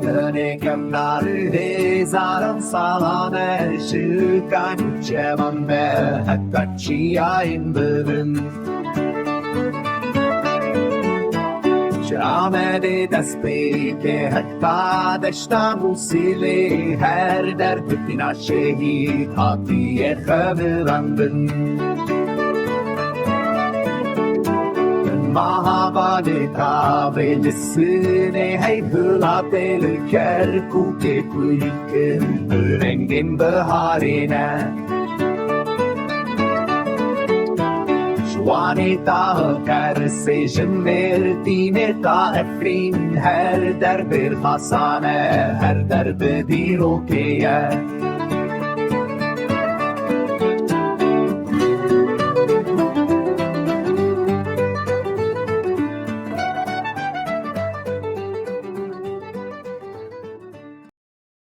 ne kamnar hezaran salane Şıkan uçemam be hakkaçıya indirdim Şamede despeke hatta deşta musili Her derdina şehit hatiye khavirandın Mahabade kave cisne hey hülate lüker kuke kulikin Rengin baharine Şuanita kar sejmer dine ta efrin Her derbe hasane her derbe dirokeye